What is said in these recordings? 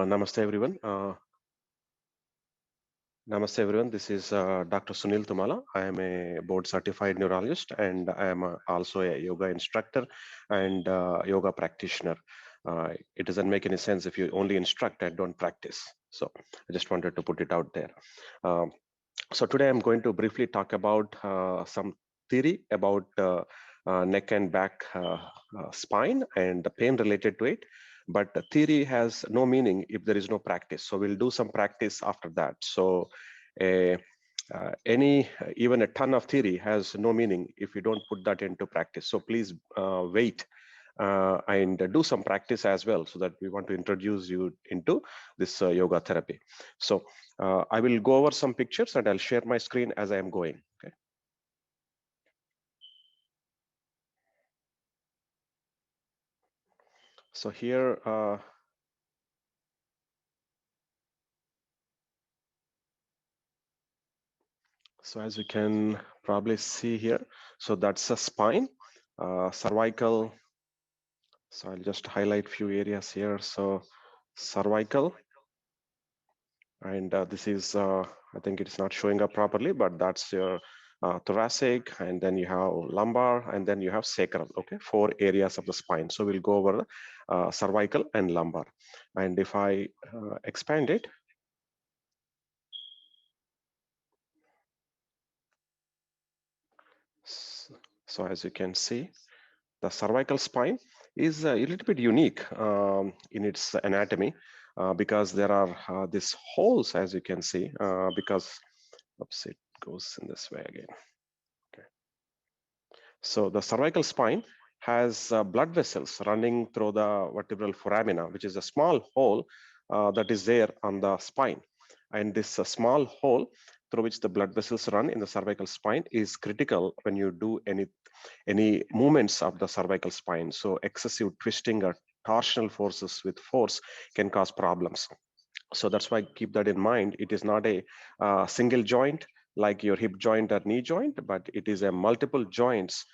Namaste everyone. Namaste everyone. This is Dr. Sunil Tumala. I am a board certified neurologist and I am also a yoga instructor and yoga practitioner. It doesn't make any sense if you only instruct and don't practice. So I just wanted to put it out there. So today I'm going to briefly talk about some theory about neck and back spine and the pain related to it. But the theory has no meaning if there is no practice. So we'll do some practice after that. So even a ton of theory has no meaning if you don't put that into practice. So please wait and do some practice as well, so that we want to introduce you into this yoga therapy. So I will go over some pictures and I'll share my screen as I am going. Okay. So here, so as you can probably see here, so that's a spine, cervical. So I'll just highlight few areas here. So cervical, and this is, I think it's not showing up properly, but that's your thoracic, and then you have lumbar, and then you have sacral. Okay, 4 areas of the spine. So we'll go over cervical and lumbar. And if I expand it, so as you can see, the cervical spine is a little bit unique in its anatomy because there are these holes, as you can see, because, oops, it goes in this way again. Okay. So the cervical spine has blood vessels running through the vertebral foramina, which is a small hole that is there on the spine. And this small hole through which the blood vessels run in the cervical spine is critical when you do any movements of the cervical spine. So excessive twisting or torsional forces with force can cause problems. So that's why keep that in mind. It is not a single joint like your hip joint or knee joint, but it is a multiple joints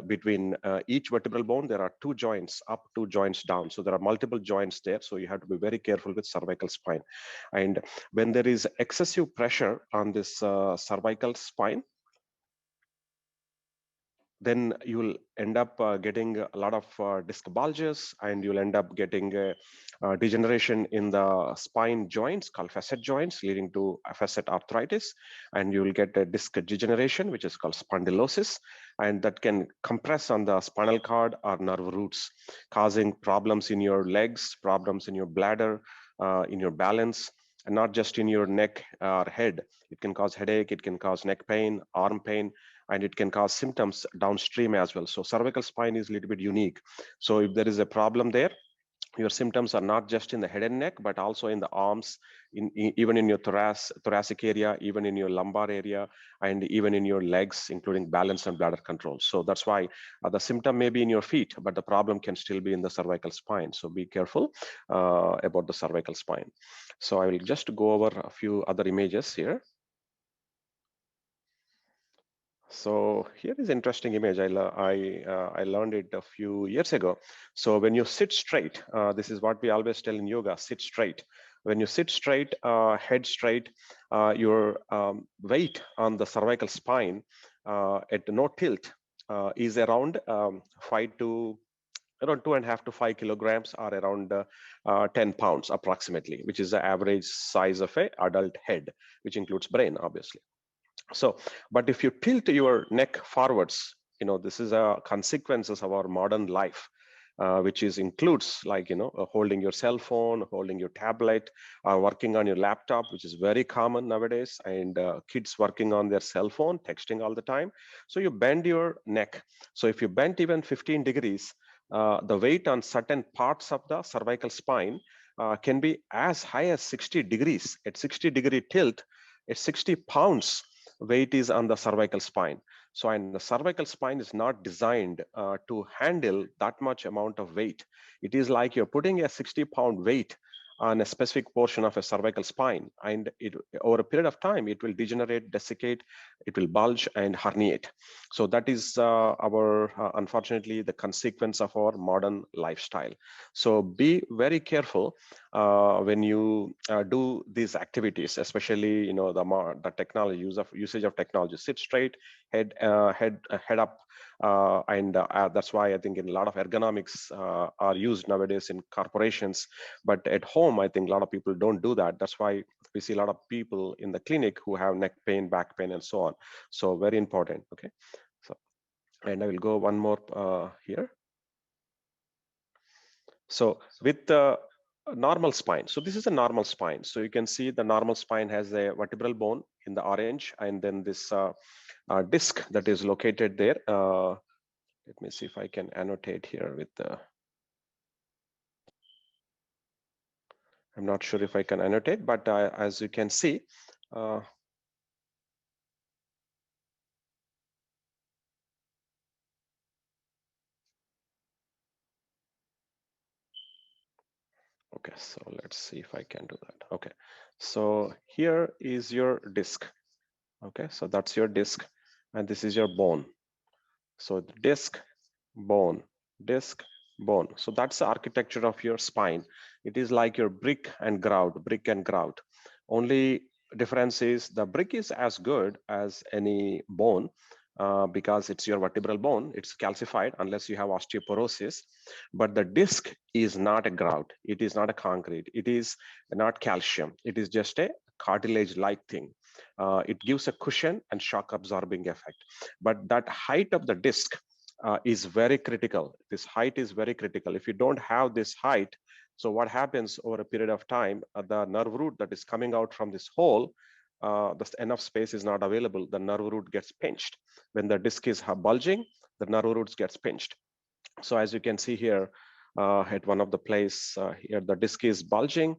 between each vertebral bone. There are 2 joints up, 2 joints down. So there are multiple joints there. So you have to be very careful with cervical spine. And when there is excessive pressure on this cervical spine, then you will end up getting a lot of disc bulges, and you'll end up getting degeneration in the spine joints called facet joints, leading to facet arthritis, and you will get a disc degeneration, which is called spondylosis, and that can compress on the spinal cord or nerve roots, causing problems in your legs, problems in your bladder, in your balance, and not just in your neck or head. It can cause headache, it can cause neck pain, arm pain, and it can cause symptoms downstream as well. So cervical spine is a little bit unique. So if there is a problem there, your symptoms are not just in the head and neck, but also in the arms, even in your thoracic area, even in your lumbar area, and even in your legs, including balance and bladder control. So that's why the symptom may be in your feet, but the problem can still be in the cervical spine. So be careful about the cervical spine. So I will just go over a few other images here. So here is interesting image. I learned it a few years ago. So when you sit straight, this is what we always tell in yoga: sit straight. When you sit straight, head straight, your weight on the cervical spine at no tilt is around 2.5 to 5 kilograms, or around 10 pounds approximately, which is the average size of a adult head, which includes brain, obviously. So, but if you tilt your neck forwards, this is a consequences of our modern life, which includes, like, holding your cell phone, holding your tablet, working on your laptop, which is very common nowadays, and kids working on their cell phone, texting all the time. So you bend your neck. So if you bend even 15 degrees, the weight on certain parts of the cervical spine can be as high as 60 degrees. At 60-degree tilt, at 60 pounds, weight is on the cervical spine. So, and the cervical spine is not designed to handle that much amount of weight. It is like you're putting a 60-pound weight on a specific portion of a cervical spine, and it, over a period of time, it will degenerate, desiccate, it will bulge and herniate. So that is unfortunately, the consequence of our modern lifestyle. So be very careful when you do these activities, especially the technology usage of technology. Sit straight, head up, and that's why I think in a lot of ergonomics are used nowadays in corporations. But at home, I think a lot of people don't do that. That's why we see a lot of people in the clinic who have neck pain, back pain, and so on. So very important. Okay. So, and I will go one more here. So with the normal spine, so this is a normal spine. So you can see the normal spine has a vertebral bone in the orange, and then this disc that is located there. Let me see if I can annotate here with the. I'm not sure if I can annotate, but as you can see, okay, so let's see if I can do that. Okay, so here is your disc. Okay, so that's your disc, and this is your bone. So the disc, bone, disc, bone. So that's the architecture of your spine. It is like your brick and grout. Only difference is the brick is as good as any bone because it's your vertebral bone. It's calcified unless you have osteoporosis. But the disc is not a grout. It is not a concrete. It is not calcium. It is just a cartilage-like thing. It gives a cushion and shock absorbing effect. But that height of the disc is very critical. This height is very critical. If you don't have this height, so what happens over a period of time, the nerve root that is coming out from this hole, enough space is not available. The nerve root gets pinched. When the disc is bulging, the nerve roots gets pinched. So as you can see here, at one of the place here, the disc is bulging,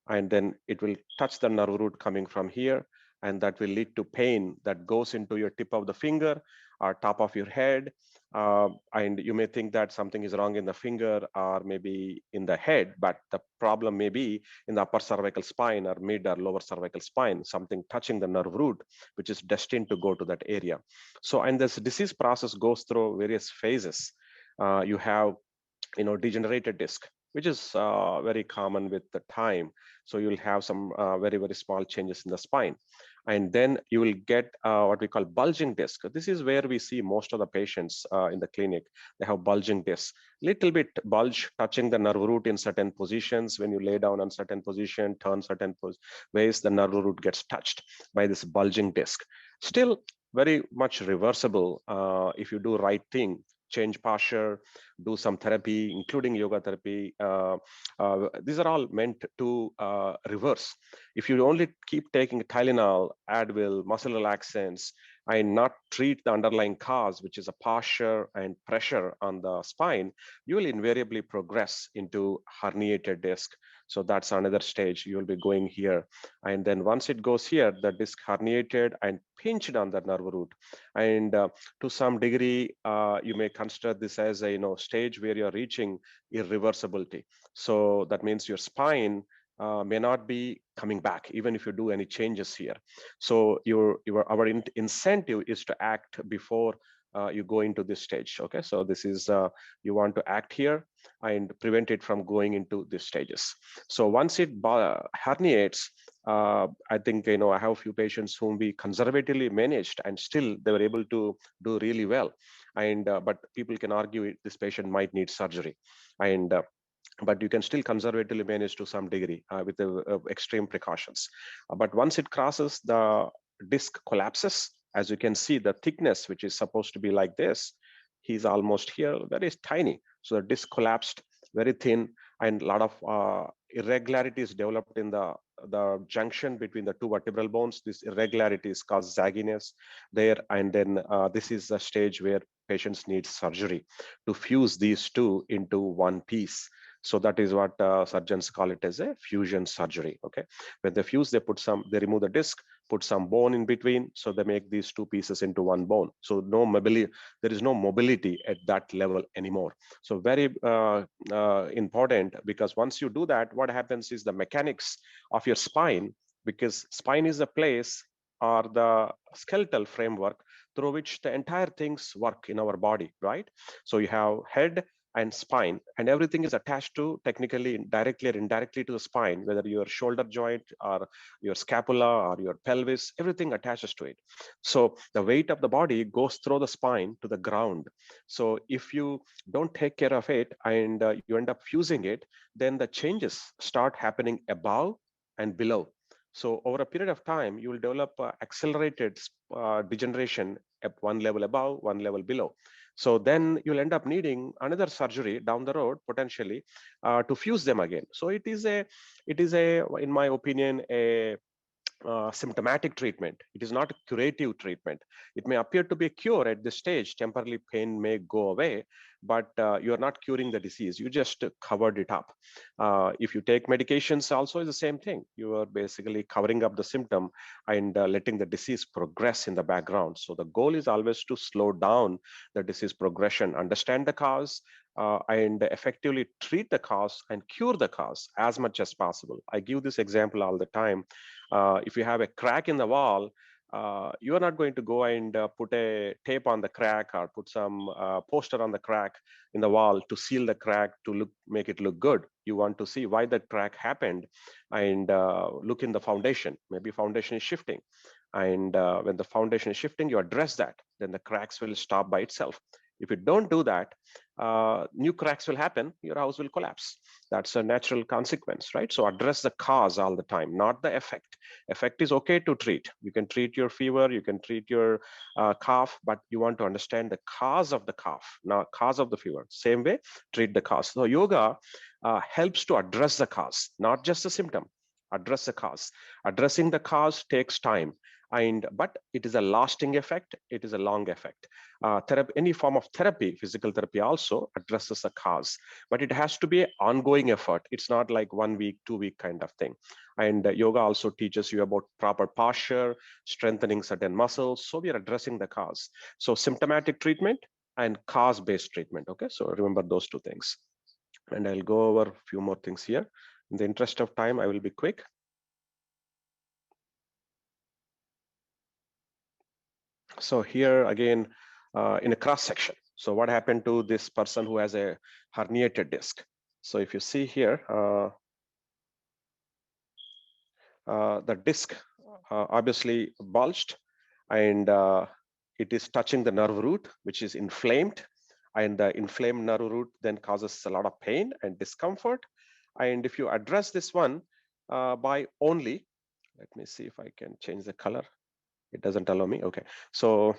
and then it will touch the nerve root coming from here, and that will lead to pain that goes into your tip of the finger or top of your head. And you may think that something is wrong in the finger or maybe in the head, but the problem may be in the upper cervical spine or mid or lower cervical spine, something touching the nerve root, which is destined to go to that area. So, and this disease process goes through various phases. You have degenerated disc, which is very common with the time. So you'll have some very, very small changes in the spine. And then you will get what we call bulging disc. This is where we see most of the patients in the clinic. They have bulging disc, little bit bulge touching the nerve root in certain positions. When you lay down on certain position, turn certain ways, the nerve root gets touched by this bulging disc. Still very much reversible if you do right thing, change posture, do some therapy, including yoga therapy. These are all meant to reverse. If you only keep taking Tylenol, Advil, muscle relaxants, and not treat the underlying cause, which is a posture and pressure on the spine, you will invariably progress into herniated disc. So that's another stage. You will be going here. And then once it goes here, the disc herniated and pinched on the nerve root. And to some degree, you may consider this as a stage where you're reaching irreversibility. So that means your spine may not be coming back even if you do any changes here. So our incentive is to act before you go into this stage. Okay, so this is you want to act here and prevent it from going into these stages. So once it herniates, I think I have a few patients whom we conservatively managed and still they were able to do really well. And but people can argue this patient might need surgery, and but you can still conservatively manage to some degree with the extreme precautions. But once it crosses, the disc collapses. As you can see, the thickness, which is supposed to be like this, he's almost here, very tiny. So the disc collapsed, very thin, and a lot of irregularities developed in the junction between the two vertebral bones. This irregularities cause sagginess there, and then this is the stage where patients need surgery to fuse these two into one piece. So that is what surgeons call it as a fusion surgery. Okay, when they fuse, they remove the disc, put some bone in between, so they make these two pieces into one bone. So no mobility, there is no mobility at that level anymore. So very important, because once you do that, what happens is the mechanics of your spine, because spine is the place or the skeletal framework through which the entire things work in our body, right? So you have head and spine, and everything is attached to, technically directly or indirectly, to the spine, whether your shoulder joint or your scapula or your pelvis, everything attaches to it. So the weight of the body goes through the spine to the ground. So if you don't take care of it and you end up fusing it, then the changes start happening above and below. So over a period of time, you will develop accelerated degeneration at one level above, one level below. So then you'll end up needing another surgery down the road, potentially, to fuse them again. So it is a, in my opinion, a symptomatic treatment. It is not a curative treatment. It may appear to be a cure at this stage. Temporarily pain may go away, but you are not curing the disease. You just covered it up. If you take medications, also is the same thing. You are basically covering up the symptom and letting the disease progress in the background. So the goal is always to slow down the disease progression, understand the cause, and effectively treat the cause and cure the cause as much as possible. I give this example all the time. If you have a crack in the wall, you are not going to go and put a tape on the crack or put some poster on the crack in the wall to seal the crack to make it look good. You want to see why that crack happened and look in the foundation. Maybe foundation is shifting. And when the foundation is shifting, you address that, then the cracks will stop by itself. If you don't do that, new cracks will happen, your house will collapse. That's a natural consequence, right? So address the cause all the time, not the effect. Effect is okay to treat. You can treat your fever, you can treat your cough, but you want to understand the cause of the cough, not cause of the fever. Same way, treat the cause. So yoga helps to address the cause, not just the symptom. Address the cause. Addressing the cause takes time, but it is a lasting effect. It is a long effect. Any form of therapy, physical therapy, also addresses the cause, but it has to be an ongoing effort. It's not like 1 week, 2 week kind of thing. And yoga also teaches you about proper posture, strengthening certain muscles. So we are addressing the cause. So symptomatic treatment and cause-based treatment. Okay, so remember those two things. And I'll go over a few more things here. In the interest of time, I will be quick. So here again, in a cross section. So what happened to this person who has a herniated disc? So if you see here, the disc obviously bulged, and it is touching the nerve root, which is inflamed. And the inflamed nerve root then causes a lot of pain and discomfort. And if you address this one by only, let me see if I can change the color. It doesn't allow me. Okay, so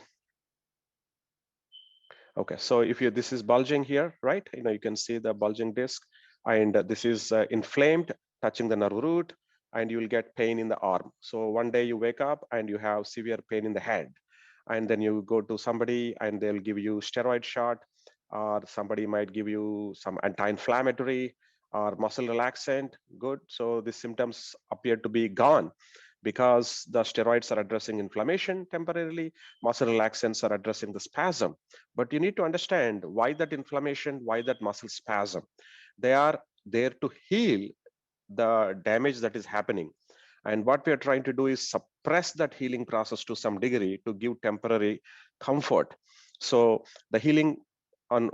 if this is bulging here, right? You can see the bulging disc, and this is inflamed, touching the nerve root, and you will get pain in the arm. So one day you wake up and you have severe pain in the head, and then you go to somebody and they'll give you steroid shot, or somebody might give you some anti-inflammatory or muscle relaxant. Good. So the symptoms appear to be gone, because the steroids are addressing inflammation temporarily, muscle relaxants are addressing the spasm. But you need to understand why that inflammation, why that muscle spasm. They are there to heal the damage that is happening. And what we are trying to do is suppress that healing process to some degree to give temporary comfort. So the healing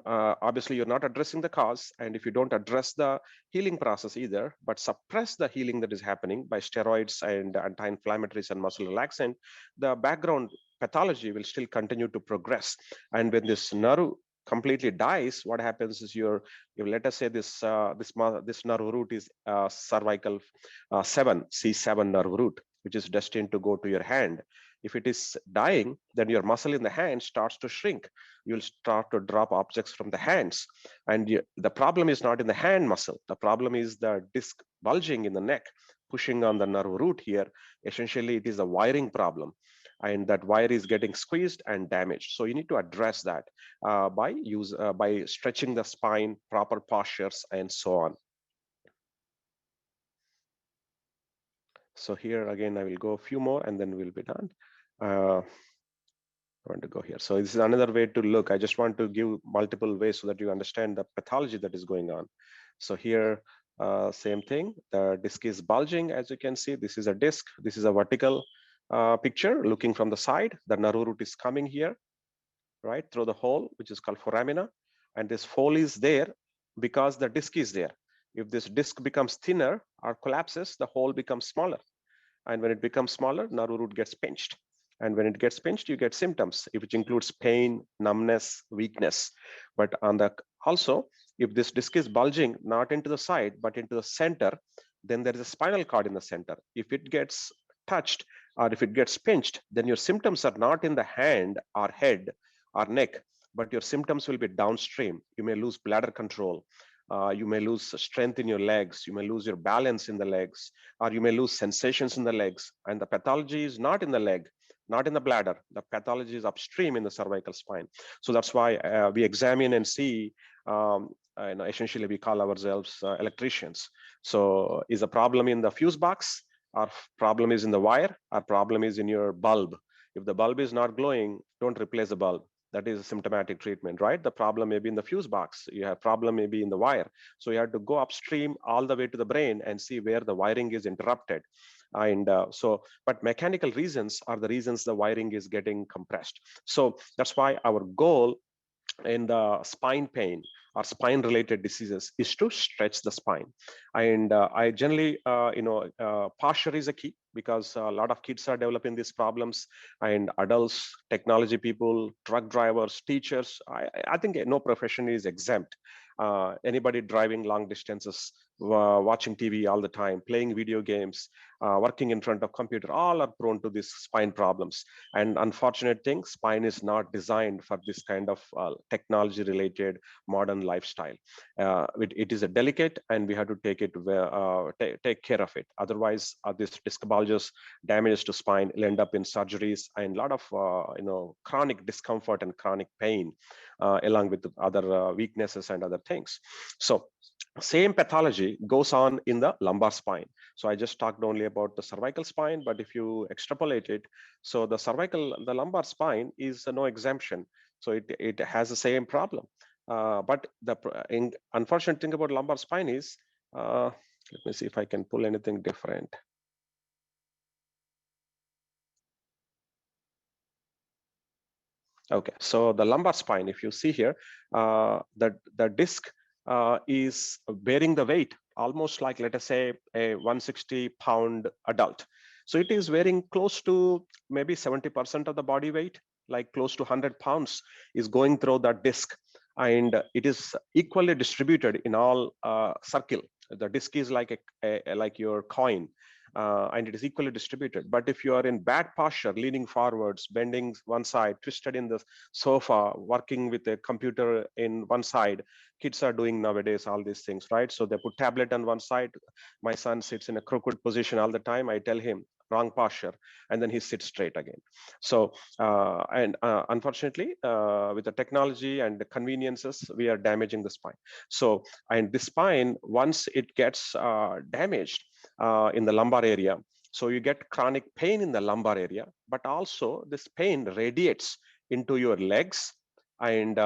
obviously you're not addressing the cause, and if you don't address the healing process either, but suppress the healing that is happening by steroids and anti-inflammatories and muscle relaxant, the background pathology will still continue to progress. And when this nerve completely dies, what happens is let us say this nerve root is cervical 7 C7 nerve root, which is destined to go to your hand. If it is dying, then your muscle in the hand starts to shrink. You'll start to drop objects from the hands. And the problem is not in the hand muscle. The problem is the disc bulging in the neck, pushing on the nerve root here. Essentially, it is a wiring problem. and that wire is getting squeezed and damaged. So you need to address that by stretching the spine, proper postures, and so on. So here again, I will go a few more and then we'll be done. I want to go here. So this is another way to look. I just want to give multiple ways so that you understand the pathology that is going on. So here, same thing. The disc is bulging, as you can see. This is a disc. This is a vertical picture looking from the side. The nerve root is coming here, right, through the hole, which is called foramina. And this hole is there because the disc is there. If this disc becomes thinner or collapses, the hole becomes smaller. And when it becomes smaller, nerve root gets pinched. And when it gets pinched, you get symptoms, which includes pain, numbness, weakness. But on the also, if this disc is bulging not into the side but into the center, then there is a spinal cord in the center. If it gets touched or if it gets pinched, then your symptoms are not in the hand or head or neck, but your symptoms will be downstream. You may lose bladder control. You may lose strength in your legs. You may lose your balance in the legs, or you may lose sensations in the legs. And the pathology is not in the leg, not in the bladder. The pathology is upstream in the cervical spine. So that's why we examine and see. Essentially, we call ourselves electricians. So, is a problem in the fuse box? Our problem is in the wire? Our problem is in your bulb. If the bulb is not glowing, don't replace the bulb. That is a symptomatic treatment, right? The problem may be in the fuse box. You have problem maybe in the wire. So you have to go upstream all the way to the brain and see where the wiring is interrupted. And but mechanical reasons are the reasons the wiring is getting compressed. So that's why our goal in the spine pain or spine related diseases is to stretch the spine. And I generally posture is a key, because a lot of kids are developing these problems, and adults, technology people, truck drivers, teachers. I think no profession is exempt. Anybody driving long distances, watching TV all the time, playing video games, working in front of computer, all are prone to these spine problems. And unfortunate thing, spine is not designed for this kind of technology related modern lifestyle. It is a delicate, and we have to take care of it. Otherwise, this disc bulges, damages to spine will end up in surgeries and a lot of chronic discomfort and chronic pain, along with other weaknesses and other things. So same pathology goes on in the lumbar spine. So I just talked only about the cervical spine, but if you extrapolate it, so the lumbar spine is no exemption. So it has the same problem. But the unfortunate thing about lumbar spine is, let me see if I can pull anything different. Okay, so the lumbar spine, if you see here, the disc is bearing the weight almost like, let us say, a 160-pound adult. So it is wearing close to maybe 70% of the body weight, like close to 100 pounds is going through that disc, and it is equally distributed in all circle. The disc is like like your coin. And it is equally distributed. But if you are in bad posture, leaning forwards, bending one side, twisted in the sofa, working with a computer in one side, kids are doing nowadays all these things, right? So they put tablet on one side. My son sits in a crooked position all the time. I tell him, wrong posture, and then he sits straight again. So unfortunately, with the technology and the conveniences, we are damaging the spine. So, and the spine, once it gets damaged in the lumbar area, so you get chronic pain in the lumbar area, but also this pain radiates into your legs, and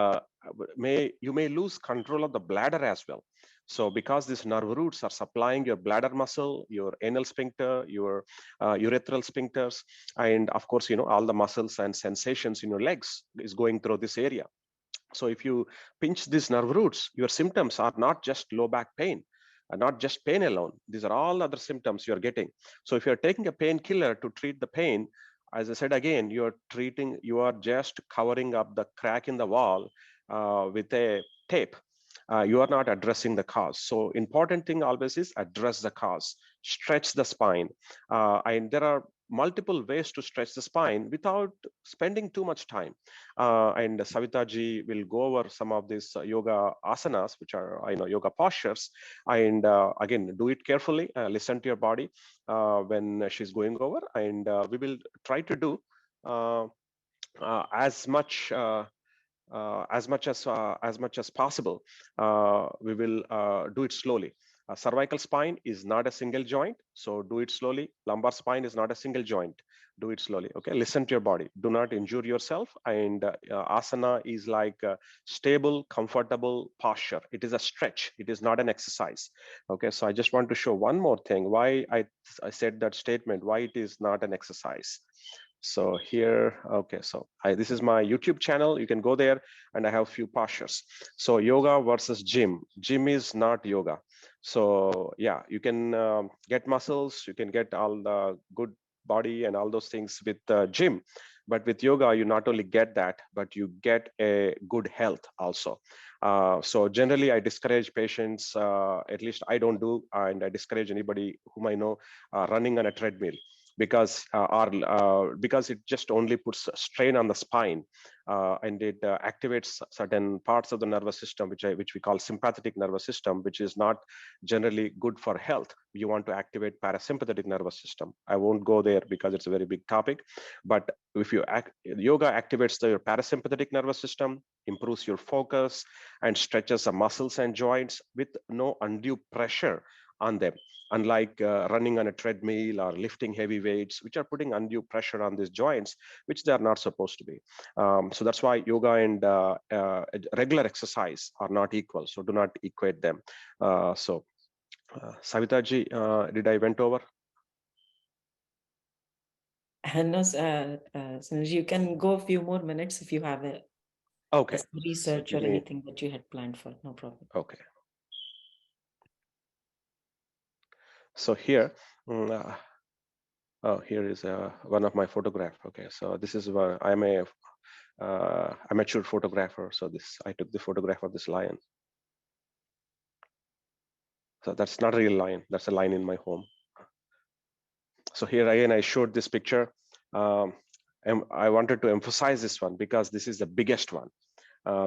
you may lose control of the bladder as well. So because these nerve roots are supplying your bladder muscle, your anal sphincter, your urethral sphincters, and of course, all the muscles and sensations in your legs is going through this area. So if you pinch these nerve roots, your symptoms are not just low back pain, not just pain alone. These are all other symptoms you're getting. So if you're taking a painkiller to treat the pain, as I said again, you are just covering up the crack in the wall with a tape. You are not addressing the cause. So important thing always is address the cause, stretch the spine. And there are multiple ways to stretch the spine without spending too much time. And Savita ji will go over some of these yoga asanas, which are yoga postures. And again, do it carefully. Listen to your body when she's going over, and we will try to do as much as possible, we will do it slowly. Cervical spine is not a single joint, so do it slowly. Lumbar spine is not a single joint, do it slowly. Okay, listen to your body, do not injure yourself. And asana is like a stable, comfortable posture. It is a stretch, it is not an exercise. Okay, so I just want to show one more thing why I said that statement, why it is not an exercise. So here, okay, so this is my YouTube channel. You can go there, and I have a few postures. So yoga versus gym. Gym is not yoga. So yeah, you can get muscles, you can get all the good body and all those things with gym. But with yoga, you not only get that, but you get a good health also. So generally, I discourage patients, at least I don't do, and I discourage anybody whom I know running on a treadmill, because because it just only puts a strain on the spine, and it activates certain parts of the nervous system, which we call sympathetic nervous system, which is not generally good for health. You want to activate parasympathetic nervous system. I won't go there because it's a very big topic, but if yoga activates your parasympathetic nervous system, improves your focus, and stretches the muscles and joints with no undue pressure on them, unlike running on a treadmill or lifting heavy weights, which are putting undue pressure on these joints, which they are not supposed to be. So that's why yoga and regular exercise are not equal. So do not equate them. Savita ji, did I went over? No, Sunil, you can go a few more minutes if you have a research So or anything that you had planned for. No problem. Okay. So here, here is one of my photograph. Okay, so this is I'm a amateur photographer. So I took the photograph of this lion. So that's not a real lion. That's a lion in my home. So here again, I showed this picture. And I wanted to emphasize this one because this is the biggest one.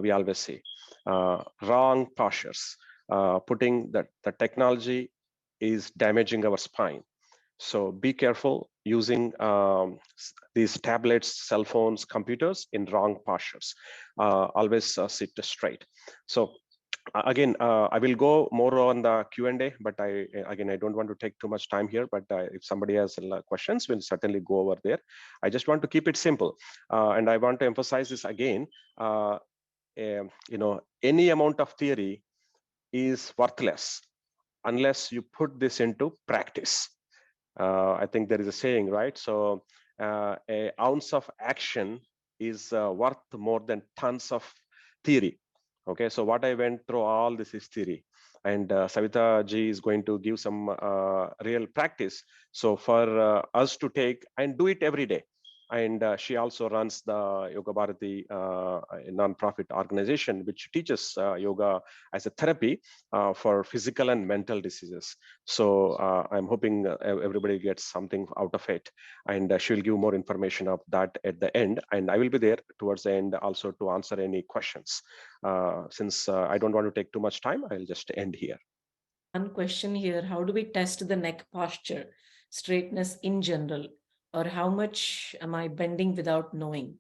We always see wrong postures. Putting that the technology is damaging our spine. So be careful using these tablets, cell phones, computers in wrong postures. Always sit straight. So again, I will go more on the Q&A, but I don't want to take too much time here. But if somebody has questions, we'll certainly go over there. I just want to keep it simple, and I want to emphasize this again. Any amount of theory is worthless unless you put this into practice. I think there is a saying, right? So an ounce of action is worth more than tons of theory. Okay, so what I went through, all this is theory, and Savita ji is going to give some real practice. So for us to take and do it every day. And she also runs the Yoga Bharati non-profit organization, which teaches yoga as a therapy for physical and mental diseases. So I'm hoping everybody gets something out of it, and she'll give more information of that at the end. And I will be there towards the end also to answer any questions. Since I don't want to take too much time, I'll just end here. One question here: how do we test the neck posture, straightness in general, or how much am I bending without knowing,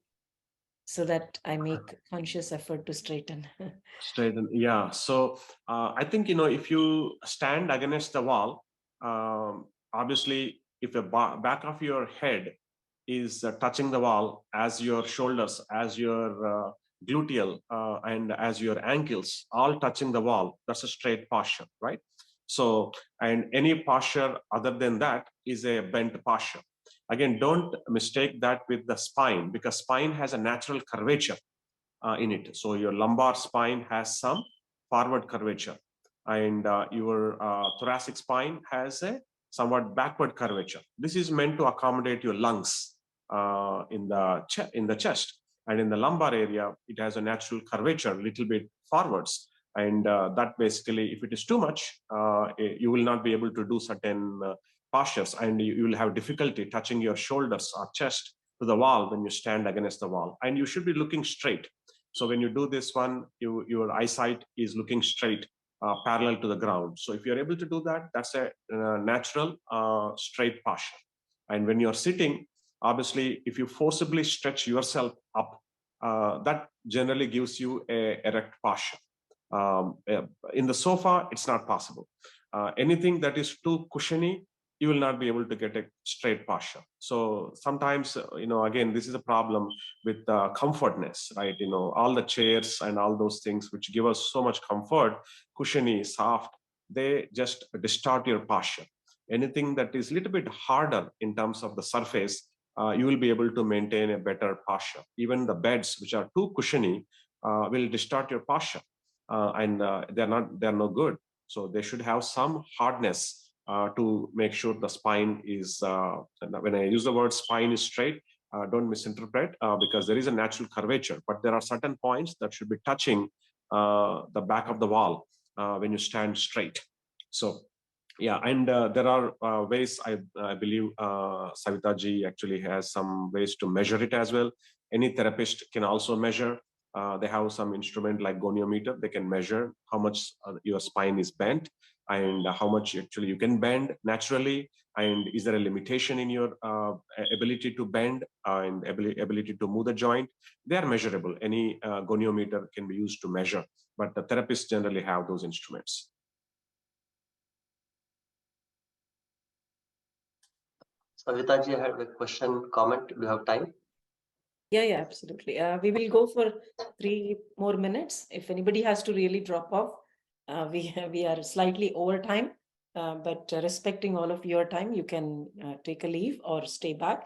so that I make conscious effort to straighten? Straighten, yeah. So I think, if you stand against the wall, obviously, if the back of your head is touching the wall, as your shoulders, as your gluteal, and as your ankles all touching the wall, that's a straight posture, right? So, and any posture other than that is a bent posture. Again, don't mistake that with the spine, because spine has a natural curvature in it. So your lumbar spine has some forward curvature, and your thoracic spine has a somewhat backward curvature. This is meant to accommodate your lungs in the chest, and in the lumbar area, it has a natural curvature, a little bit forwards. And that basically, if it is too much, you will not be able to do certain postures, and you will have difficulty touching your shoulders or chest to the wall when you stand against the wall. And you should be looking straight. So when you do this one, your eyesight is looking straight, parallel to the ground. So if you're able to do that, that's a natural straight posture. And when you're sitting, Obviously, if you forcibly stretch yourself up, that generally gives you a erect posture. In the sofa, it's not possible. Anything that is too cushiony, you will not be able to get a straight posture. So sometimes, again, this is a problem with comfortness, right? All the chairs and all those things which give us so much comfort, cushiony, soft, they just distort your posture. Anything that is a little bit harder in terms of the surface, you will be able to maintain a better posture. Even the beds which are too cushiony will distort your posture, and they're no good. So they should have some hardness to make sure the spine is, when I use the word spine is straight, don't misinterpret, because there is a natural curvature, but there are certain points that should be touching the back of the wall when you stand straight. So yeah, and there are ways, I believe Savita ji actually has some ways to measure it as well. Any therapist can also measure. They have some instrument like goniometer. They can measure how much your spine is bent and how much actually you can bend naturally. And is there a limitation in your ability to bend and ability to move the joint? They are measurable. Any goniometer can be used to measure, but the therapists generally have those instruments. Savita ji, I have a question, comment. Do you have time? Yeah, absolutely. We will go for 3 more minutes. If anybody has to really drop off, we are slightly over time, but respecting all of your time, you can take a leave or stay back.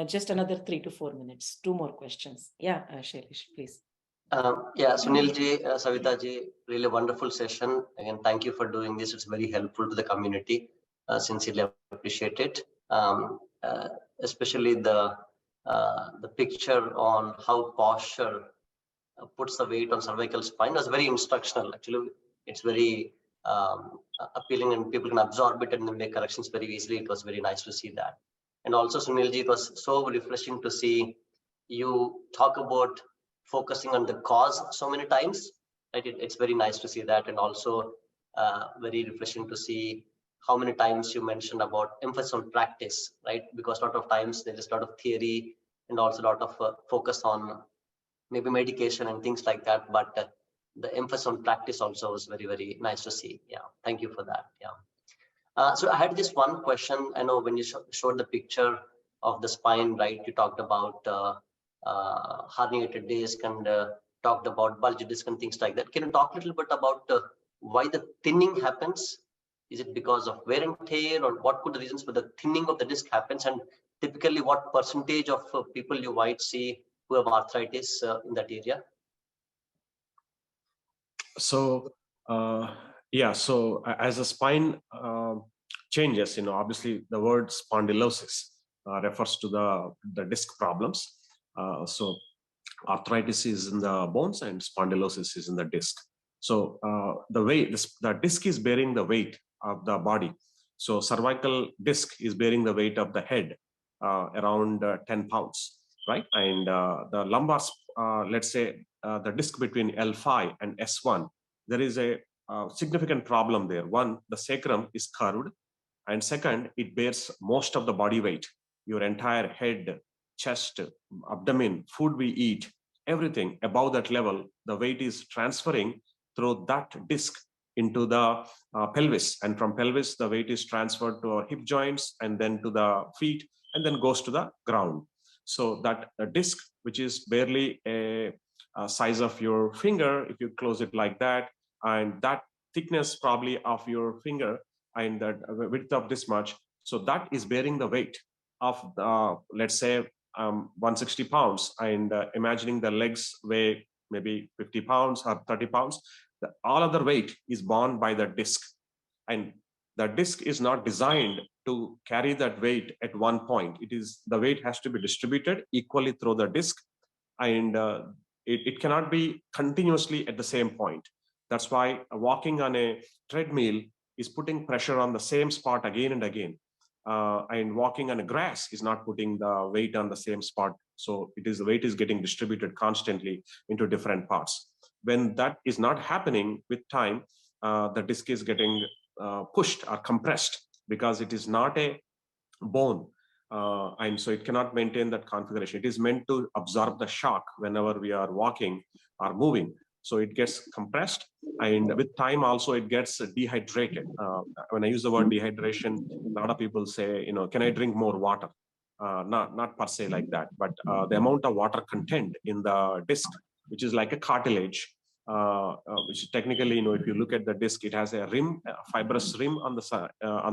Just another 3 to 4 minutes. 2 more questions. Yeah, Shailesh, please. Yeah, Sunil ji, Savita ji, really wonderful session. Again, thank you for doing this. It's very helpful to the community. Sincerely appreciate it. Especially the picture on how posture puts the weight on cervical spine was very instructional. Actually, it's very appealing and people can absorb it and make corrections very easily. It was very nice to see that. And also, Sunilji, it was so refreshing to see you talk about focusing on the cause so many times. Right? It's very nice to see that, and also very refreshing to see how many times you mentioned about emphasis on practice, right? Because a lot of times there is a lot of theory and also a lot of focus on maybe medication and things like that, but the emphasis on practice also was very, very nice to see. Yeah, thank you for that. Yeah. So I had this one question. I know when you showed the picture of the spine, right, you talked about herniated disc and talked about bulgy disc and things like that. Can you talk a little bit about why the thinning happens? Is it because of wear and tear, or what could the reasons for the thinning of the disc happens? And typically what percentage of people you might see who have arthritis in that area? So yeah, so as the spine changes, obviously the word spondylosis refers to the disc problems. So arthritis is in the bones and spondylosis is in the disc. So the disc is bearing the weight of the body. So cervical disc is bearing the weight of the head, around 10 pounds, right? And the lumbar, let's say the disc between L5 and S1, there is a significant problem there. One, the sacrum is curved, and second, it bears most of the body weight. Your entire head, chest, abdomen, food we eat, everything above that level, the weight is transferring through that disc into the pelvis, and from pelvis the weight is transferred to our hip joints and then to the feet and then goes to the ground. So that disc, which is barely a size of your finger, if you close it like that, and that thickness probably of your finger and the width of this much, so that is bearing the weight of let's say 160 pounds, and imagining the legs weigh maybe 50 pounds or 30 pounds, all other weight is borne by the disc, and the disc is not designed to carry that weight at one point. The weight has to be distributed equally through the disc, and it cannot be continuously at the same point. That's why walking on a treadmill is putting pressure on the same spot again and again. And walking on a grass is not putting the weight on the same spot. So the weight is getting distributed constantly into different parts. When that is not happening with time, the disc is getting pushed or compressed because it is not a bone. and so it cannot maintain that configuration. It is meant to absorb the shock whenever we are walking or moving. So it gets compressed, and with time also it gets dehydrated. When I use the word dehydration, a lot of people say, can I drink more water? Not per se like that, but the amount of water content in the disc, which is like a cartilage, which technically, if you look at the disc, it has a rim, a fibrous rim on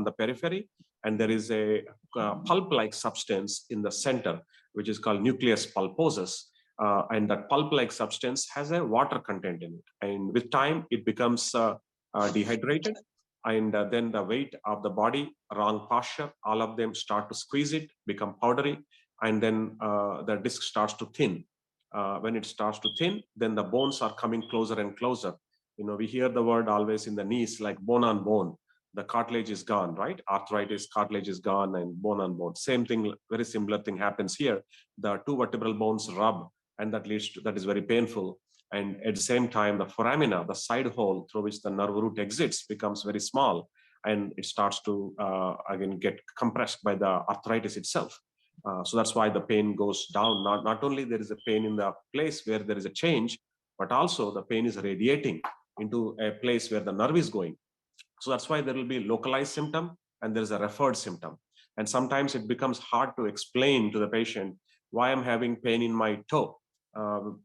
the periphery, and there is a pulp-like substance in the center, which is called nucleus pulposus. And that pulp-like substance has a water content in it. And with time, it becomes dehydrated. And then the weight of the body, wrong posture, all of them start to squeeze it, become powdery, and then the disc starts to thin. When it starts to thin, then the bones are coming closer and closer. We hear the word always in the knees, like bone on bone. The cartilage is gone, right? Arthritis, cartilage is gone, and bone on bone. Same thing, very similar thing happens here. The two vertebral bones rub, and that is very painful. And at the same time, the foramina, the side hole through which the nerve root exits, becomes very small, and it starts to again get compressed by the arthritis itself. So that's why the pain goes down. Not only there is a pain in the place where there is a change, but also the pain is radiating into a place where the nerve is going. So that's why there will be localized symptom and there is a referred symptom. And sometimes it becomes hard to explain to the patient why I'm having pain in my toe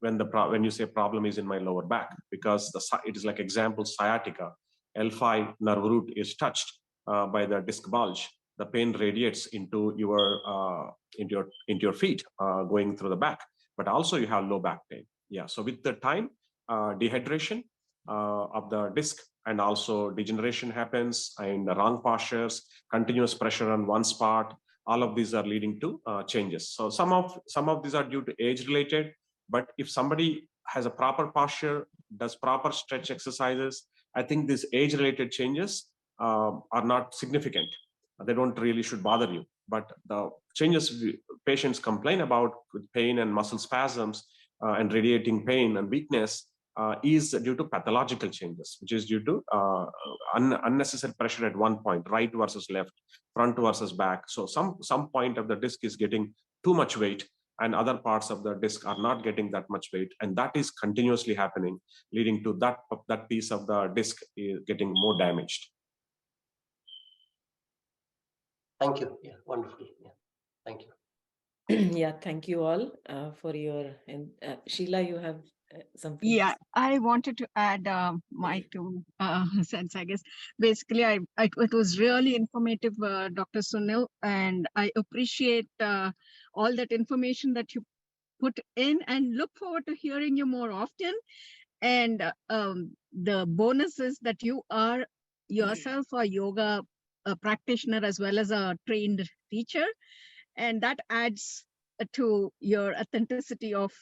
when you say problem is in my lower back, because it is like example sciatica. L5 nerve root is touched by the disc bulge. The pain radiates into your feet, going through the back. But also you have low back pain. Yeah. So with the time, dehydration of the disc, and also degeneration happens, and the wrong postures, continuous pressure on one spot, all of these are leading to changes. So some of these are due to age related, but if somebody has a proper posture, does proper stretch exercises, I think these age related changes are not significant. They don't really should bother you. But the changes patients complain about with pain and muscle spasms and radiating pain and weakness is due to pathological changes, which is due to unnecessary pressure at one point, right versus left, front versus back. So some point of the disc is getting too much weight, and other parts of the disc are not getting that much weight, and that is continuously happening, leading to that piece of the disc is getting more damaged. Thank you. Yeah, wonderful. Yeah, thank you. Yeah, thank you all for your. Sheila, you have something. Yeah, I wanted to add my 2 cents, I guess. Basically, it was really informative, Dr. Sunil, and I appreciate all that information that you put in, and look forward to hearing you more often. And the bonus is that you are yourself a yoga practitioner as well as a trained teacher, and that adds to your authenticity of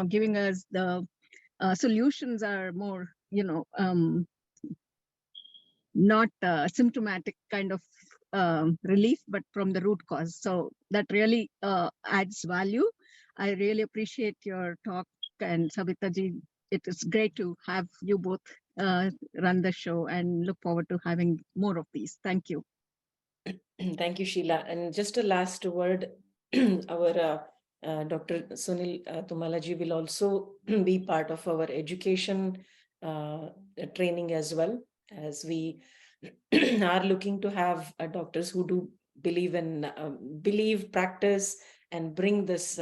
giving us the solutions are more not symptomatic kind of relief, but from the root cause. So that really adds value. I really appreciate your talk, and Savita ji, it is great to have you both run the show, and look forward to having more of these. Thank you. Thank you, Sheila. And just a last word, our Dr. Sunil Tumalaji will also be part of our education training as well, as we are looking to have doctors who do believe, practice, and bring this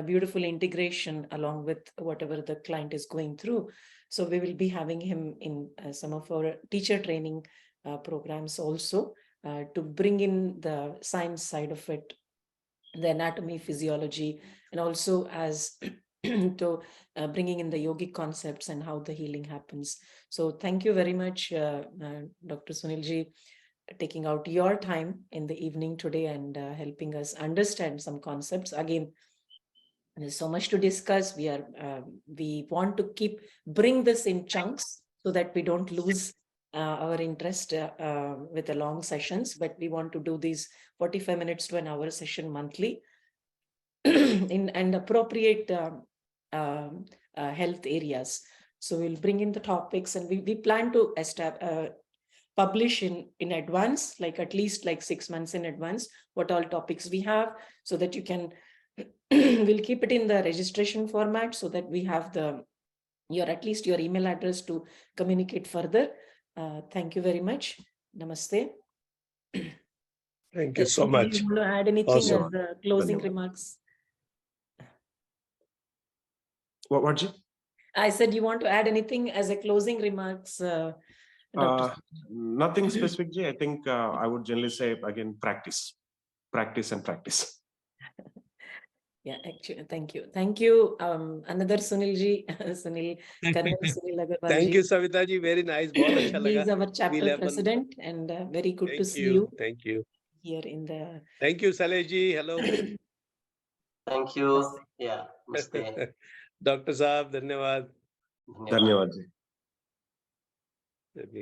beautiful integration along with whatever the client is going through. So we will be having him in some of our teacher training programs also, to bring in the science side of it, the anatomy, physiology, and also as to bringing in the yogic concepts and how the healing happens. So thank you very much, Dr. Sunilji, taking out your time in the evening today and helping us understand some concepts. Again, there's so much to discuss. We want to bring this in chunks so that we don't lose our interest with the long sessions, but we want to do these 45 minutes to an hour session monthly in and appropriate health areas. So we'll bring in the topics, and we plan to publish in advance, like at least like 6 months in advance, what all topics we have, so that you can, we'll keep it in the registration format so that we have at least your email address to communicate further. Thank you very much. Namaste. Thank you so Sunil, much. you want to add anything Awesome. as the closing Dhanyavad. remarks? What, Ji? I said you want to add anything as a closing remarks, Dr. Nothing specific, Ji. I think I would generally say again, practice and practice. Yeah, actually, thank you. Thank you. Another Sunil ji, Sunil, Colonel Sunil Agarwal Thank ji. you, Savita ji. Very nice. बहुत अच्छा He लगा. is our chapter 11. president, and very good to Thank see you. you Thank you. here in the. Thank you, Salesh ji. Hello. Thank you. Yeah. Namaste. Dr. Saab, धन्यवाद. Dhanyavad. Dhanyavad, Ji.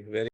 Very